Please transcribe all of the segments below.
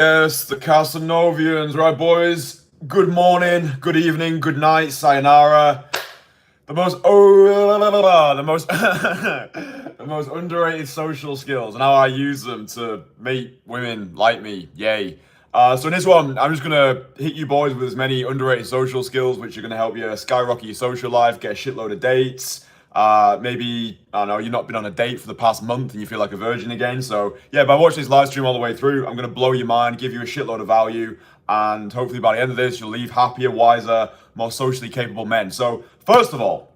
Yes, the Casanovians, right, boys? Good morning, good evening, good night, sayonara. The most underrated social skills and how I use them to make women like me. Yay. So in this one, I'm just gonna hit you boys with as many underrated social skills which are gonna help you skyrocket your social life, get a shitload of dates. Maybe, I don't know, you've not been on a date for the past month and you feel like a virgin again. So yeah, by watching this live stream all the way through, I'm gonna blow your mind, give you a shitload of value, and hopefully by the end of this, you'll leave happier, wiser, more socially capable men. So first of all,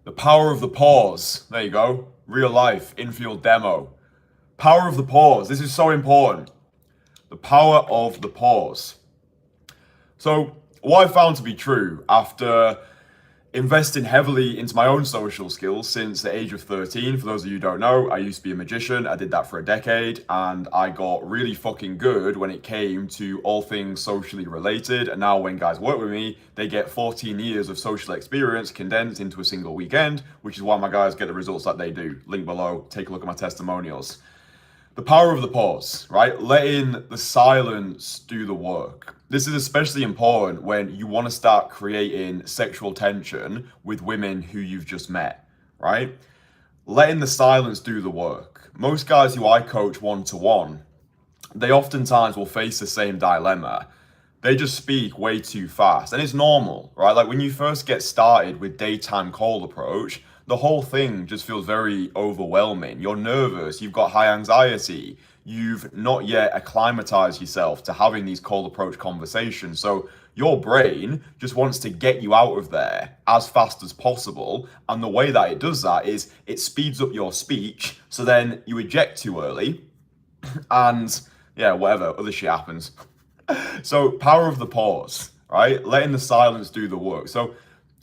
the power of the pause. There you go. Real life, infield demo. Power of the pause. This is so important. The power of the pause. So, what I found to be true after investing heavily into my own social skills since the age of 13. For those of you who don't know, I used to be a magician. I did that for a decade and I got really fucking good when it came to all things socially related. And now when guys work with me, they get 14 years of social experience condensed into a single weekend, which is why my guys get the results that they do. Link below, take a look at my testimonials. The power of the pause, right? Letting the silence do the work. This is especially important when you want to start creating sexual tension with women who you've just met, right? Letting the silence do the work. Most guys who I coach one-to-one, they oftentimes will face the same dilemma. They just speak way too fast. And it's normal, right? Like when you first get started with daytime cold approach, the whole thing just feels very overwhelming. You're nervous, you've got high anxiety, you've not yet acclimatized yourself to having these cold approach conversations. So your brain just wants to get you out of there as fast as possible. And the way that it does that is it speeds up your speech. So then you eject too early and yeah, whatever, other shit happens. So power of the pause, right? Letting the silence do the work. So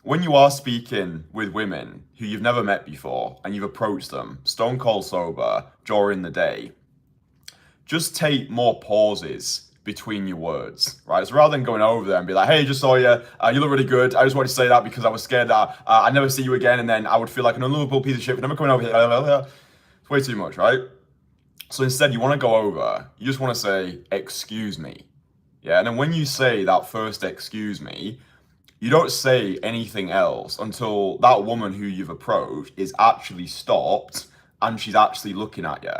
when you are speaking with women who you've never met before and you've approached them stone cold sober during the day, just take more pauses between your words, right? So rather than going over there and be like, hey, just saw you, you look really good. I just wanted to say that because I was scared that I'd never see you again. And then I would feel like an unlovable piece of shit for never coming over here. It's way too much, right? So instead you want to go over, you just want to say, excuse me. Yeah, and then when you say that first excuse me, you don't say anything else until that woman who you've approached is actually stopped and she's actually looking at you,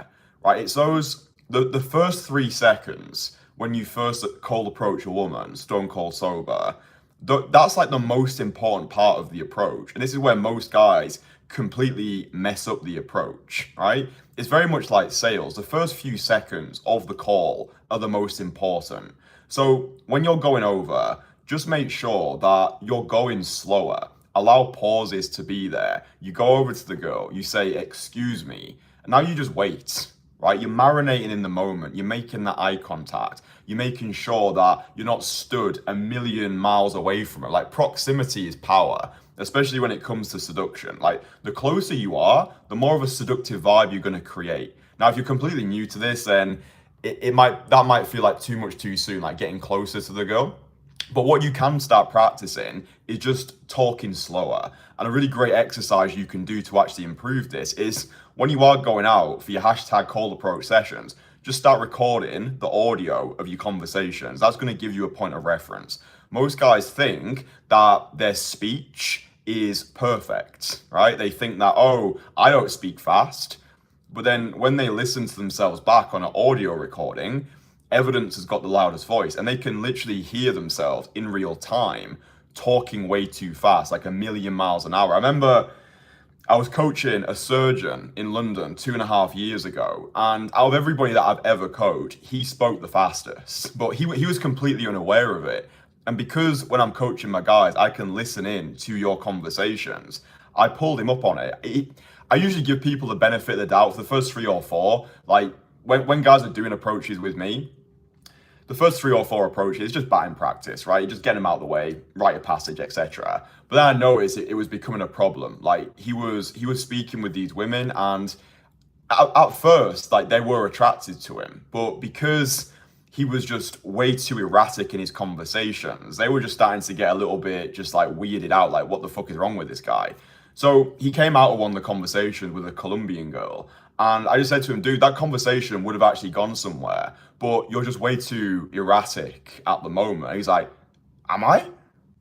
right? It's the first 3 seconds when you first cold approach a woman, stone cold sober, that's like the most important part of the approach. And this is where most guys completely mess up the approach, right? It's very much like sales. The first few seconds of the call are the most important. So when you're going over, just make sure that you're going slower. Allow pauses to be there. You go over to the girl, you say, excuse me, and now you just wait, right? You're marinating in the moment. You're making that eye contact. You're making sure that you're not stood a million miles away from her. Like proximity is power, especially when it comes to seduction. Like the closer you are, the more of a seductive vibe you're gonna create. Now, if you're completely new to this, then that might feel like too much too soon, like getting closer to the girl. But what you can start practicing is just talking slower. And a really great exercise you can do to actually improve this is when you are going out for your hashtag cold approach sessions, just start recording the audio of your conversations. That's going to give you a point of reference. Most guys think that their speech is perfect, right? They think that, oh, I don't speak fast. But then when they listen to themselves back on an audio recording, evidence has got the loudest voice and they can literally hear themselves in real time talking way too fast, like a million miles an hour. I remember I was coaching a surgeon in London 2.5 years ago, and out of everybody that I've ever coached, he spoke the fastest, but he was completely unaware of it. And because when I'm coaching my guys, I can listen in to your conversations, I pulled him up on it. I usually give people the benefit of the doubt for the first 3 or 4. Like when guys are doing approaches with me, the first 3 or 4 approaches is just batting practice, right? You just get him out of the way, write a passage, etc. But then I noticed it was becoming a problem. Like he was speaking with these women, and at first, like they were attracted to him, but because he was just way too erratic in his conversations, they were just starting to get a little bit just like weirded out, like what the fuck is wrong with this guy? So he came out of one of the conversations with a Colombian girl, And I just said to him, dude, that conversation would have actually gone somewhere, but you're just way too erratic at the moment. And he's like, am I?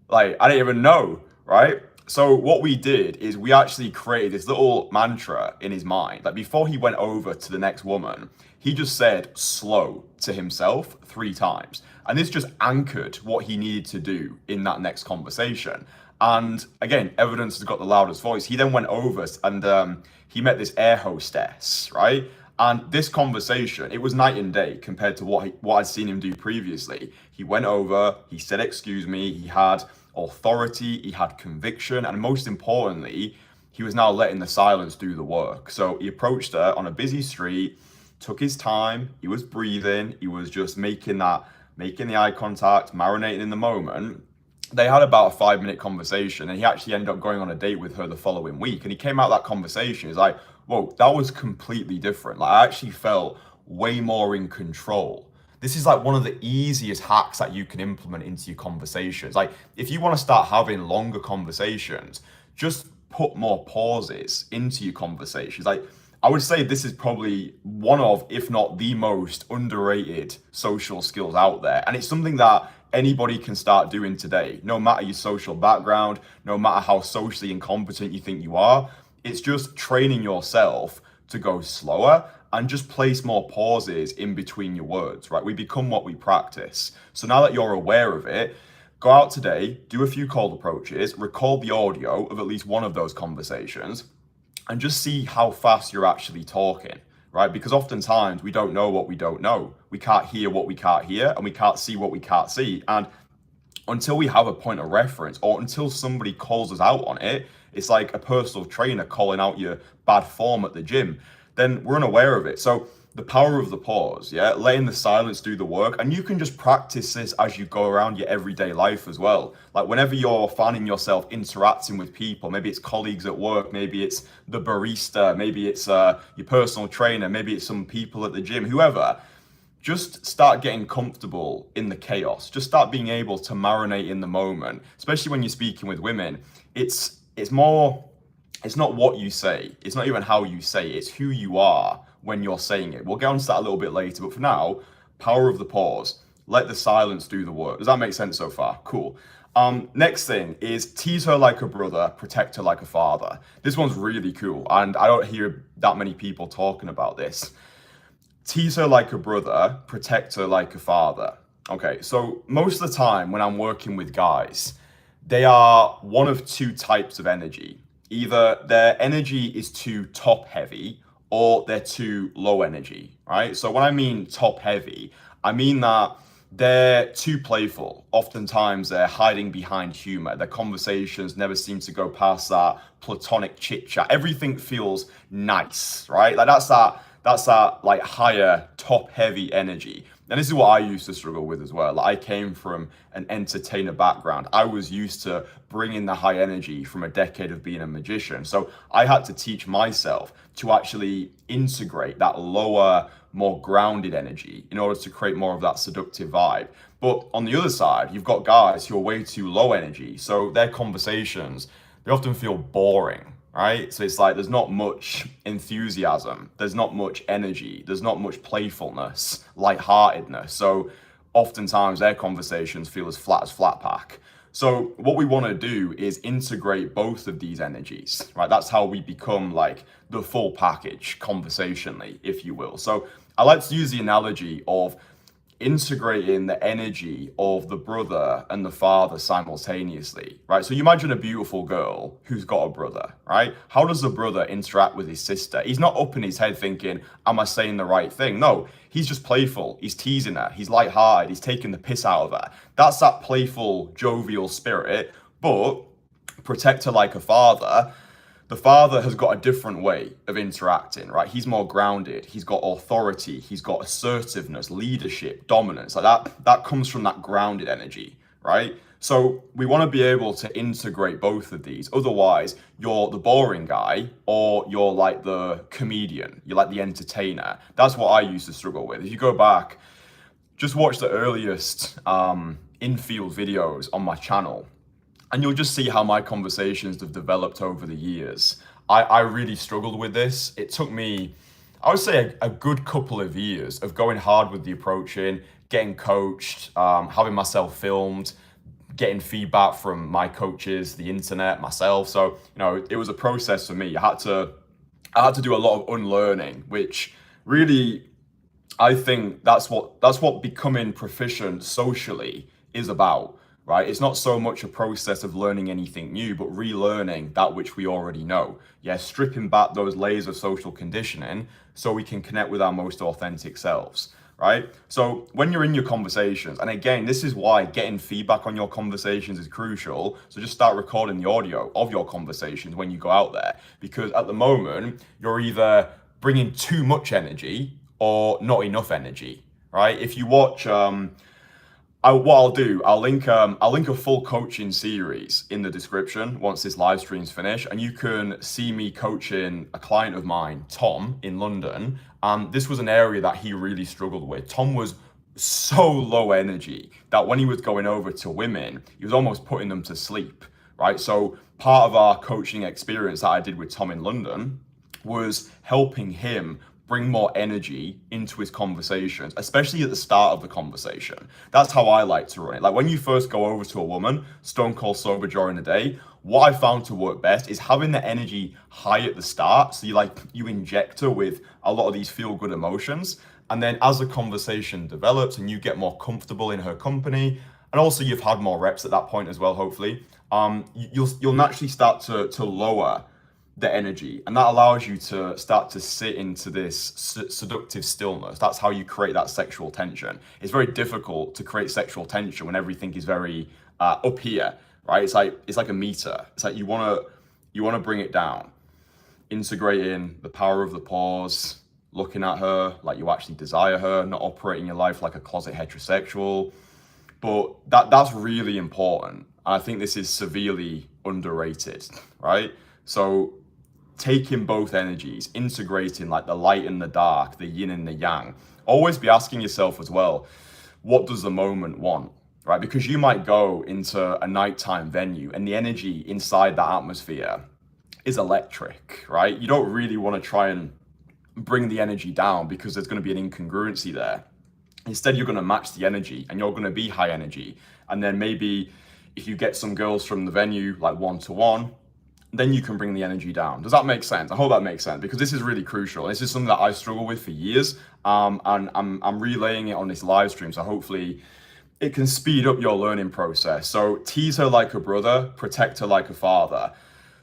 Like, I didn't even know, right? So what we did is we actually created this little mantra in his mind. Like before he went over to the next woman, he just said slow to himself 3 times. And this just anchored what he needed to do in that next conversation. And again, evidence has got the loudest voice. He then went over and he met this air hostess, right? And this conversation, it was night and day compared to what I'd seen him do previously. He went over, he said, excuse me, he had authority, he had conviction, and most importantly, he was now letting the silence do the work. So he approached her on a busy street, took his time, he was breathing, he was just making the eye contact, marinating in the moment. They had about a 5-minute conversation, and he actually ended up going on a date with her the following week. And he came out of that conversation, he's like, whoa, that was completely different. Like I actually felt way more in control. This is like one of the easiest hacks that you can implement into your conversations. Like if you want to start having longer conversations, just put more pauses into your conversations. Like I would say this is probably one of, if not the most underrated social skills out there. And it's something that anybody can start doing today, no matter your social background, no matter how socially incompetent you think you are. It's just training yourself to go slower and just place more pauses in between your words, right? We become what we practice. So now that you're aware of it, go out today, do a few cold approaches, record the audio of at least one of those conversations, and just see how fast you're actually talking, right? Because oftentimes we don't know what we don't know. We can't hear what we can't hear, and we can't see what we can't see. And until we have a point of reference, or until somebody calls us out on it, it's like a personal trainer calling out your bad form at the gym, then we're unaware of it. So the power of the pause, yeah, letting the silence do the work. And you can just practice this as you go around your everyday life as well. Like whenever you're finding yourself interacting with people, maybe it's colleagues at work, maybe it's the barista, maybe it's your personal trainer, maybe it's some people at the gym, whoever, just start getting comfortable in the chaos. Just start being able to marinate in the moment, especially when you're speaking with women. It's not what you say. It's not even how you say it. It's who you are when you're saying it. We'll get onto that a little bit later, but for now, power of the pause. Let the silence do the work. Does that make sense so far? Cool. Next thing is tease her like a brother, protect her like a father. This one's really cool, and I don't hear that many people talking about this. Tease her like a brother, protect her like a father. Okay, so most of the time when I'm working with guys, they are one of 2 types of energy. Either their energy is too top heavy or they're too low energy, right? So when I mean top heavy, I mean that they're too playful. Oftentimes they're hiding behind humor. Their conversations never seem to go past that platonic chit chat. Everything feels nice, right? Like that's that like higher top heavy energy. And this is what I used to struggle with as well. Like I came from an entertainer background. I was used to bringing the high energy from a decade of being a magician. So I had to teach myself to actually integrate that lower, more grounded energy in order to create more of that seductive vibe. But on the other side, you've got guys who are way too low energy. So their conversations, they often feel boring, right? So it's like there's not much enthusiasm, there's not much energy, there's not much playfulness, lightheartedness. So oftentimes their conversations feel as flat pack. So what we want to do is integrate both of these energies, right? That's how we become like the full package conversationally, if you will. So I like to use the analogy of integrating the energy of the brother and the father simultaneously, right? So you imagine a beautiful girl who's got a brother, right? How does the brother interact with his sister? He's not up in his head thinking, am I saying the right thing? No, he's just playful. He's teasing her. He's lighthearted. He's taking the piss out of her. That's that playful, jovial spirit. But protect her like a father. The father has got a different way of interacting, right? He's more grounded. He's got authority. He's got assertiveness, leadership, dominance. Like that comes from that grounded energy, right? So we want to be able to integrate both of these. Otherwise, you're the boring guy or you're like the comedian. You're like the entertainer. That's what I used to struggle with. If you go back, just watch the earliest infield videos on my channel, and you'll just see how my conversations have developed over the years. I really struggled with this. It took me I would say a good couple of years of going hard with the approaching, getting coached, having myself filmed, getting feedback from my coaches, the internet, myself. So, it was a process for me. I had to do a lot of unlearning, which really, I think that's what becoming proficient socially is about, right? It's not so much a process of learning anything new, but relearning that which we already know. Yeah, stripping back those layers of social conditioning so we can connect with our most authentic selves, right? So when you're in your conversations, and again, this is why getting feedback on your conversations is crucial. So just start recording the audio of your conversations when you go out there, because at the moment, you're either bringing too much energy or not enough energy, right? If you watch, what I'll do, I'll link a full coaching series in the description once this live stream's finished, and you can see me coaching a client of mine, Tom, in London. This was an area that he really struggled with. Tom was so low energy that when he was going over to women, he was almost putting them to sleep, right? So part of our coaching experience that I did with Tom in London was helping him bring more energy into his conversations, especially at the start of the conversation. That's how I like to run it. Like when you first go over to a woman, stone cold sober during the day, what I found to work best is having the energy high at the start. So you inject her with a lot of these feel good emotions. And then as the conversation develops and you get more comfortable in her company, and also you've had more reps at that point as well, hopefully, you'll naturally start to lower the energy, and that allows you to start to sit into this seductive stillness. That's how you create that sexual tension. It's very difficult to create sexual tension when everything is very up here, right? It's like a meter. It's like you want to bring it down, integrating the power of the pause, looking at her like you actually desire her, not operating your life like a closet heterosexual. But that's really important. I think this is severely underrated, right? So taking both energies, integrating like the light and the dark, the yin and the yang. Always be asking yourself as well, what does the moment want, right? Because you might go into a nighttime venue and the energy inside that atmosphere is electric, right? You don't really want to try and bring the energy down because there's going to be an incongruency there. Instead, you're going to match the energy and you're going to be high energy. And then maybe if you get some girls from the venue, like one-to-one, then you can bring the energy down. Does that make sense? I hope that makes sense, because this is really crucial. This is something that I struggle with for years, and I'm relaying it on this live stream, so hopefully it can speed up your learning process. So tease her like a brother, protect her like a father.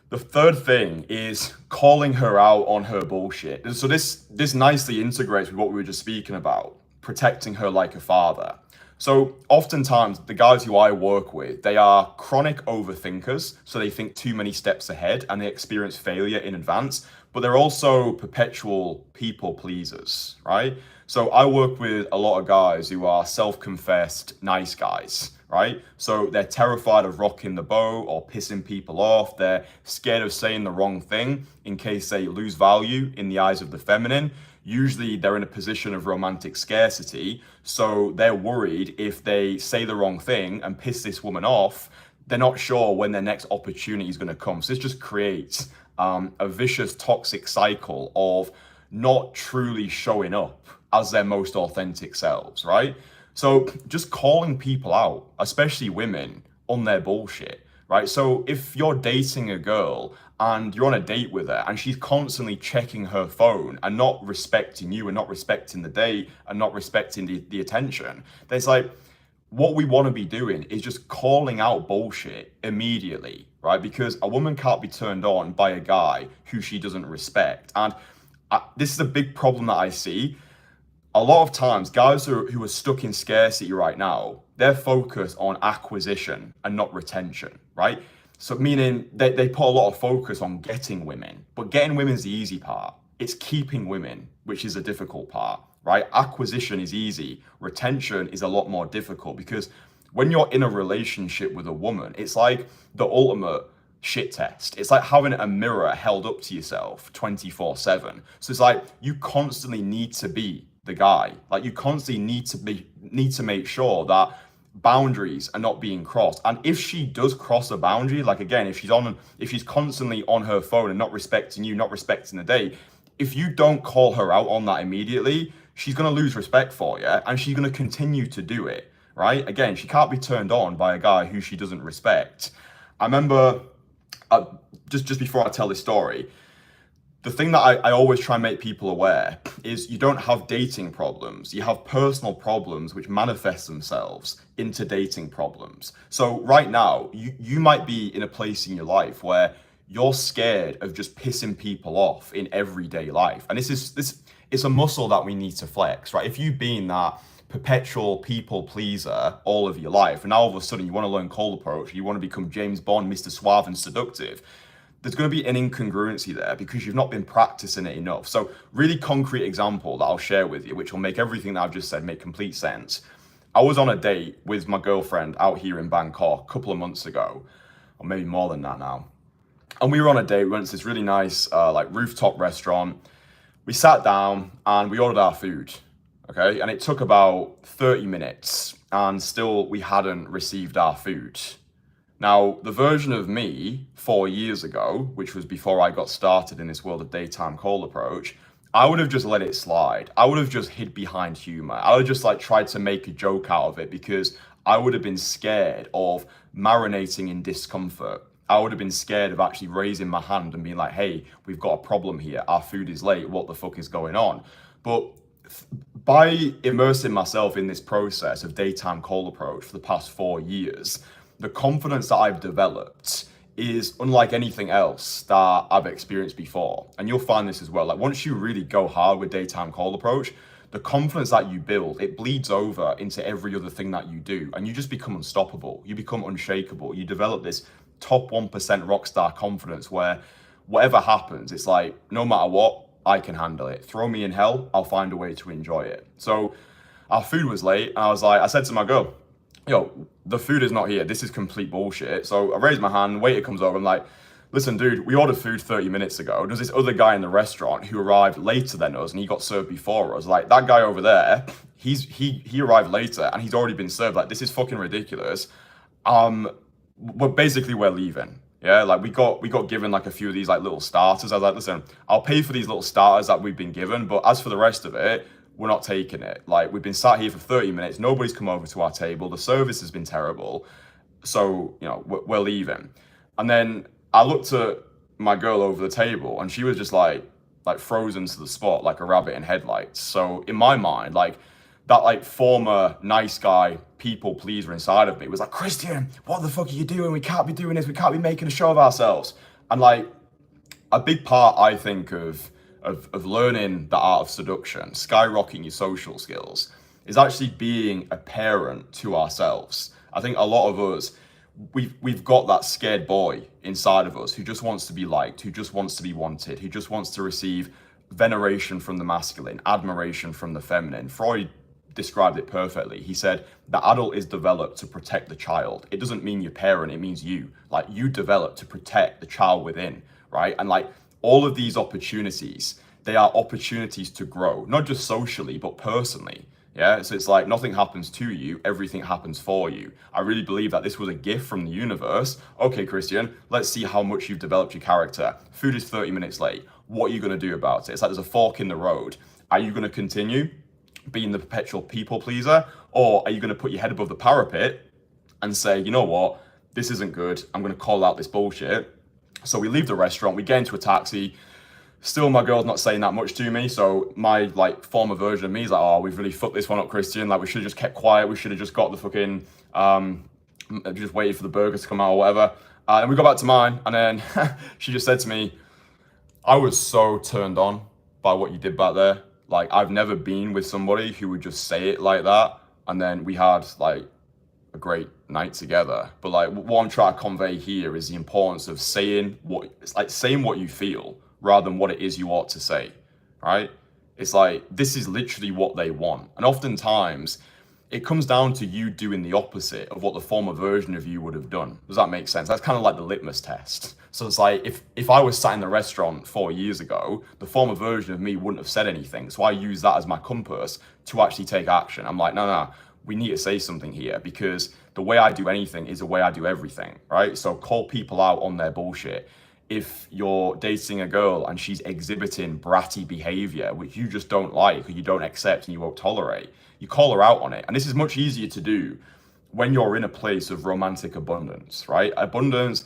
The third thing is calling her out on her bullshit. So this nicely integrates with what we were just speaking about, protecting her like a father. So oftentimes the guys who I work with, they are chronic overthinkers. So they think too many steps ahead and they experience failure in advance, but they're also perpetual people pleasers, right? So I work with a lot of guys who are self-confessed nice guys, right? So they're terrified of rocking the boat or pissing people off. They're scared of saying the wrong thing in case they lose value in the eyes of the feminine. Usually they're in a position of romantic scarcity, so they're worried if they say the wrong thing and piss this woman off, they're not sure when their next opportunity is going to come. So this just creates a vicious, toxic cycle of not truly showing up as their most authentic selves, right? So just calling people out, especially women, on their bullshit, right? So if you're dating a girl and you're on a date with her and she's constantly checking her phone and not respecting you and not respecting the date and not respecting the attention, then it's like, what we want to be doing is just calling out bullshit immediately, right? Because a woman can't be turned on by a guy who she doesn't respect. And this is a big problem that I see. A lot of times, guys who are stuck in scarcity right now, they're focused on acquisition and not retention, right? So meaning they put a lot of focus on getting women, but getting women is the easy part. It's keeping women, which is the difficult part, right? Acquisition is easy. Retention is a lot more difficult, because when you're in a relationship with a woman, it's like the ultimate shit test. It's like having a mirror held up to yourself 24/7. So it's like you constantly need to be the guy. Like you constantly need to make sure that boundaries are not being crossed. And if she does cross a boundary, like again, if she's constantly on her phone and not respecting you, not respecting the date, if you don't call her out on that immediately, she's going to lose respect for you and she's going to continue to do it, right? Again, she can't be turned on by a guy who she doesn't respect. I remember just before I tell this story, the thing that I always try and make people aware is you don't have dating problems. You have personal problems which manifest themselves into dating problems. So right now, you might be in a place in your life where you're scared of just pissing people off in everyday life. And it's a muscle that we need to flex, right? If you've been that perpetual people pleaser all of your life, and now all of a sudden you want to learn cold approach, you want to become James Bond, Mr. Suave and seductive, there's going to be an incongruency there because you've not been practicing it enough. So really concrete example that I'll share with you, which will make everything that I've just said make complete sense. I was on a date with my girlfriend out here in Bangkok a couple of months ago, or maybe more than that now. And we were on a date, we went to this really nice like rooftop restaurant. We sat down and we ordered our food, okay? And it took about 30 minutes and still we hadn't received our food. Now, the version of me 4 years ago, which was before I got started in this world of daytime call approach, I would have just let it slide. I would have just hid behind humor. I would have just like tried to make a joke out of it because I would have been scared of marinating in discomfort. I would have been scared of actually raising my hand and being like, hey, we've got a problem here. Our food is late. What the fuck is going on? But by immersing myself in this process of daytime call approach for the past 4 years, the confidence that I've developed is unlike anything else that I've experienced before. And you'll find this as well. Like once you really go hard with daytime call approach, the confidence that you build, it bleeds over into every other thing that you do. And you just become unstoppable. You become unshakable. You develop this top 1% rock star confidence where whatever happens, it's like, no matter what, I can handle it. Throw me in hell, I'll find a way to enjoy it. So our food was late. And I said to my girl, yo, the food is not here. This is complete bullshit. So I raise my hand, waiter comes over. I'm like, listen, dude, we ordered food 30 minutes ago. There's this other guy in the restaurant who arrived later than us and he got served before us. Like that guy over there, he arrived later and he's already been served. Like this is fucking ridiculous. We're leaving. Yeah, like we got given like a few of these like little starters. I was like, listen, I'll pay for these little starters that we've been given, but as for the rest of it, we're not taking it. Like we've been sat here for 30 minutes. Nobody's come over to our table. The service has been terrible. So, you know, we're leaving. And then I looked at my girl over the table and she was just like frozen to the spot, like a rabbit in headlights. So in my mind, like that like former nice guy, people pleaser inside of me was like, Kristian, what the fuck are you doing? We can't be doing this. We can't be making a show of ourselves. And like a big part, I think, of learning the art of seduction, skyrocketing your social skills, is actually being a parent to ourselves. I think a lot of us, we've got that scared boy inside of us who just wants to be liked, who just wants to be wanted, who just wants to receive veneration from the masculine, admiration from the feminine. Freud described it perfectly. He said the adult is developed to protect the child. It doesn't mean your parent, it means you. Like you develop to protect the child within, right? And like all of these opportunities, they are opportunities to grow, not just socially, but personally. Yeah, so it's like nothing happens to you, everything happens for you. I really believe that this was a gift from the universe. Okay, Kristian, let's see how much you've developed your character. Food is 30 minutes late. What are you going to do about it? It's like there's a fork in the road. Are you going to continue being the perpetual people pleaser? Or are you going to put your head above the parapet and say, you know what, this isn't good. I'm going to call out this bullshit. So we leave the restaurant, we get into a taxi. Still, my girl's not saying that much to me. So my like former version of me is like, oh, we've really fucked this one up, Kristian. Like we should have just kept quiet. We should have just got the fucking, just waited for the burgers to come out or whatever. And we got back to mine. And then she just said to me, I was so turned on by what you did back there. Like I've never been with somebody who would just say it like that. And then we had like a great night together. But like what I'm trying to convey here is the importance of saying what you feel rather than what it is you ought to say, right? It's like, this is literally what they want. And oftentimes it comes down to you doing the opposite of what the former version of you would have done. Does that make sense? That's kind of like the litmus test. So it's like, if I was sat in the restaurant 4 years ago, the former version of me wouldn't have said anything. So I use that as my compass to actually take action. I'm like, no, we need to say something here because the way I do anything is the way I do everything, right? So call people out on their bullshit. if you're dating a girl and she's exhibiting bratty behavior, which you just don't like or you don't accept and you won't tolerate, you call her out on it. And this is much easier to do when you're in a place of romantic abundance, right? Abundance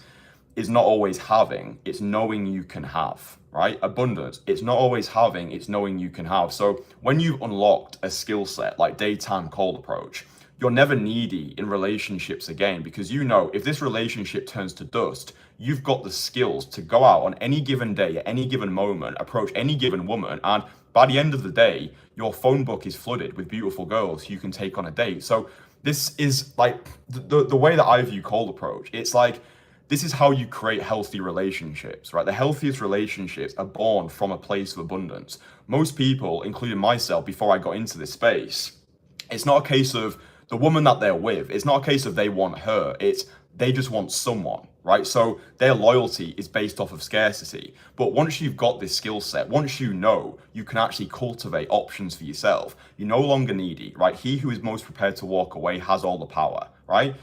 is not always having, it's knowing you can have, right? Abundance, it's not always having, it's knowing you can have. So when you've unlocked a skill set like daytime cold approach, you're never needy in relationships again, because you know if this relationship turns to dust, you've got the skills to go out on any given day, at any given moment, approach any given woman, and by the end of the day, your phone book is flooded with beautiful girls you can take on a date. So this is like the way that I view cold approach. It's like, this is how you create healthy relationships, right? The healthiest relationships are born from a place of abundance. Most people, including myself, before I got into this space, it's not a case of the woman that they're with. It's not a case of they want her. It's they just want someone, right? So their loyalty is based off of scarcity. But once you've got this skill set, once you know you can actually cultivate options for yourself, you're no longer needy, right? He who is most prepared to walk away has all the power, right?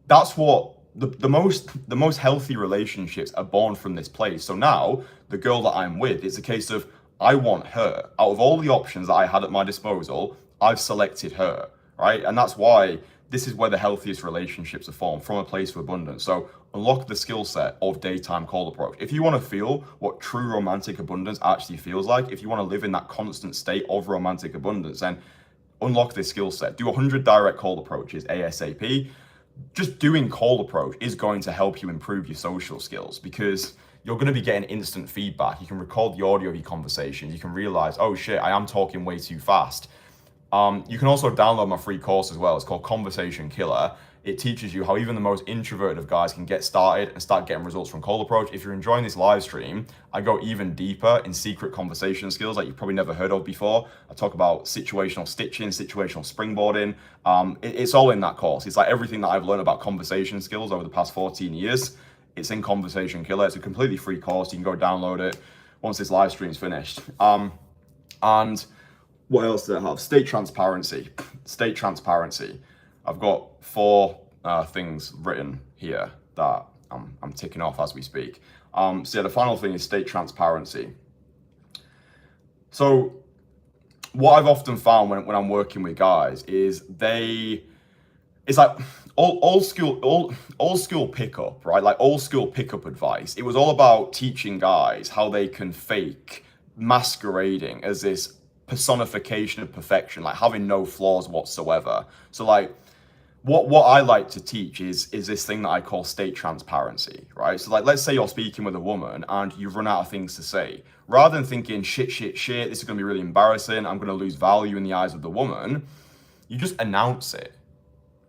That's what the most healthy relationships are born from this place. So now the girl that I'm with, it's a case of I want her. Out of all the options that I had at my disposal, I've selected her, right? And that's why this is where the healthiest relationships are formed, from a place of abundance. So unlock the skill set of daytime cold approach. If you want to feel what true romantic abundance actually feels like, if you want to live in that constant state of romantic abundance, then unlock this skill set. Do 100 direct cold approaches ASAP. Just doing cold approach is going to help you improve your social skills, because you're going to be getting instant feedback. You can record the audio of your conversations. You can realize, oh shit, I am talking way too fast. You can also download my free course as well. It's called Conversation Killer. It teaches you how even the most introverted of guys can get started and start getting results from cold approach. If you're enjoying this live stream, I go even deeper in secret conversation skills that you've probably never heard of before. I talk about situational stitching, situational springboarding. It's all in that course. It's like everything that I've learned about conversation skills over the past 14 years. It's in Conversation Killer. It's a completely free course. You can go download it once this live stream's finished. And what else did I have? State transparency. State transparency. I've got 4 things written here that I'm ticking off as we speak. So yeah, the final thing is state transparency. So what I've often found when I'm working with guys is it's like old school pickup, right? Like old school pickup advice. It was all about teaching guys how they can fake masquerading as this personification of perfection, like having no flaws whatsoever. So like what I like to teach is this thing that I call state transparency, right? So like, let's say you're speaking with a woman and you've run out of things to say. Rather than thinking shit, this is going to be really embarrassing, I'm going to lose value in the eyes of the woman, you just announce it,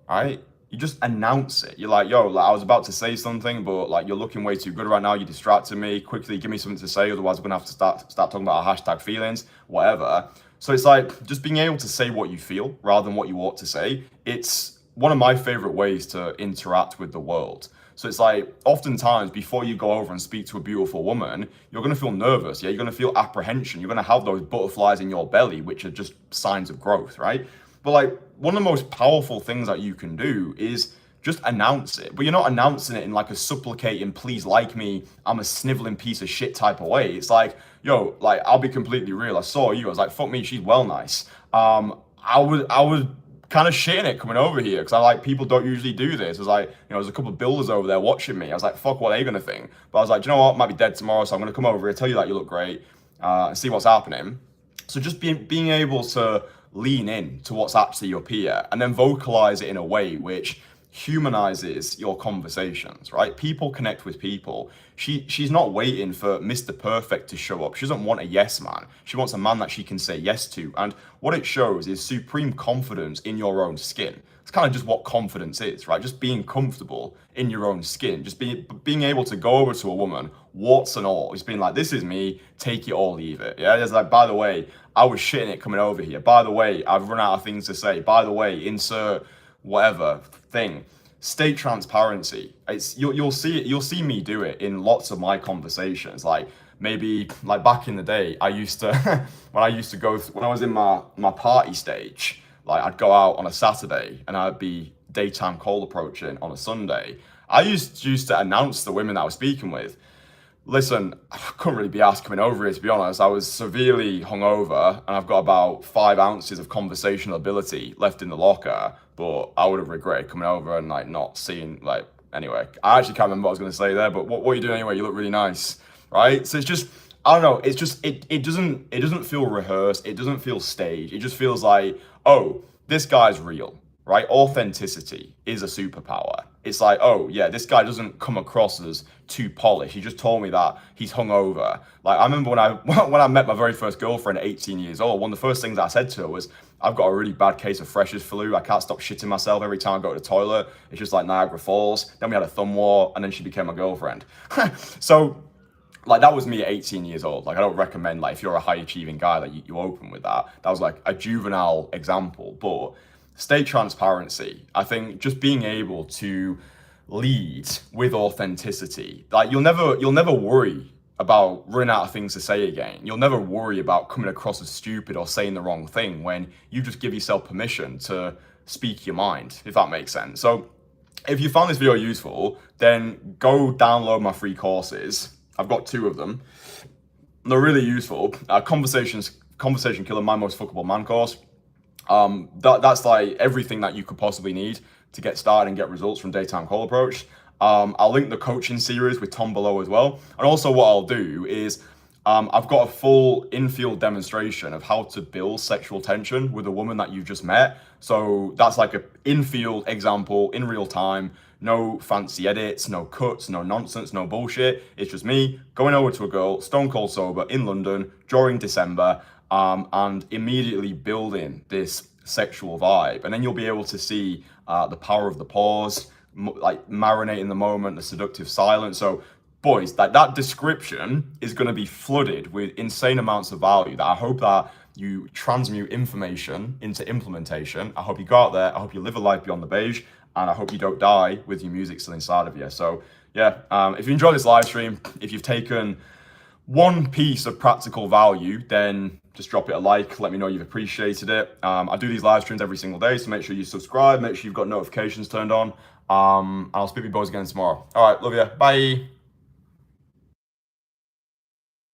right? You just announce it. You're like, yo, like, I was about to say something, but like you're looking way too good right now. You're distracting me. Quickly, give me something to say. Otherwise, we're gonna have to start talking about our hashtag feelings, whatever. So it's like just being able to say what you feel rather than what you ought to say. It's one of my favorite ways to interact with the world. So it's like oftentimes before you go over and speak to a beautiful woman, you're gonna feel nervous. Yeah, you're gonna feel apprehension. You're gonna have those butterflies in your belly, which are just signs of growth, right? But like one of the most powerful things that you can do is just announce it. But you're not announcing it in like a supplicating, please like me, I'm a sniveling piece of shit type of way. It's like, yo, like I'll be completely real. I saw you. I was like, fuck me, she's well nice. I was kind of shitting it coming over here because I like people don't usually do this. It was like, there's a couple of builders over there watching me. I was like, fuck, what are they gonna think? But I was like, do you know what? I might be dead tomorrow, so I'm gonna come over here, tell you that you look great, and see what's happening. So just being able to lean in to what's actually up here and then vocalize it in a way which humanizes your conversations, right? People connect with people. She's not waiting for Mr. Perfect to show up. She doesn't want a yes man. She wants a man that she can say yes to. And what it shows is supreme confidence in your own skin. It's kind of just what confidence is, right? Just being comfortable in your own skin, just being able to go over to a woman, warts and all, just being like, this is me, take it or leave it. Yeah, it's like, by the way, I was shitting it coming over here. By the way, I've run out of things to say. By the way, insert whatever thing. State transparency. You'll see me do it in lots of my conversations. Like maybe like back in the day, I used to when I was in my party stage. Like I'd go out on a Saturday and I'd be daytime cold approaching on a Sunday. I used to announce the women that I was speaking with, Listen, I couldn't really be asked coming over here, to be honest. I was severely hungover, and I've got about 5 ounces of conversational ability left in the locker, but I would have regretted coming over and like not seeing, like, anyway, I actually can't remember what I was going to say there, but what are you doing anyway? You look really nice, right? So it's just, I don't know, it's just, it doesn't feel rehearsed, it doesn't feel staged, it just feels like, oh, this guy's real, right? Authenticity is a superpower. It's like, oh yeah, this guy doesn't come across as too polished. He just told me that he's hungover. Like, I remember when I when I met my very first girlfriend at 18 years old, one of the first things that I said to her was, I've got a really bad case of freshers flu. I can't stop shitting myself every time I go to the toilet. It's just like Niagara Falls. Then we had a thumb war, and then she became my girlfriend. So, like, that was me at 18 years old. Like, I don't recommend, like, if you're a high achieving guy, that you open with that. That was like a juvenile example, but stay transparency. I think just being able to lead with authenticity, like, you'll never worry about running out of things to say again. You'll never worry about coming across as stupid or saying the wrong thing when you just give yourself permission to speak your mind, if that makes sense. So if you found this video useful, then go download my free courses. I've got 2 of them. They're really useful. Conversation Killer, My Most Fuckable Man course. That's like everything that you could possibly need to get started and get results from daytime call approach. I'll link the coaching series with Tom below as well. And also what I'll do is, I've got a full in-field demonstration of how to build sexual tension with a woman that you've just met. So that's like a in-field example in real time. No fancy edits, no cuts, no nonsense, no bullshit. It's just me going over to a girl, stone cold sober in London during December, and immediately building this sexual vibe. And then you'll be able to see the power of the pause, like marinating the moment, the seductive silence. So boys, that description is going to be flooded with insane amounts of value that I hope that you transmute information into implementation. I hope you go out there, I hope you live a life beyond the beige, and I hope you don't die with your music still inside of you. So yeah, if you enjoyed this live stream, if you've taken one piece of practical value, then just drop it a like, let me know you've appreciated it. I do these live streams every single day, so make sure you subscribe, make sure you've got notifications turned on. I'll speak to you boys again tomorrow. All right, love you, bye.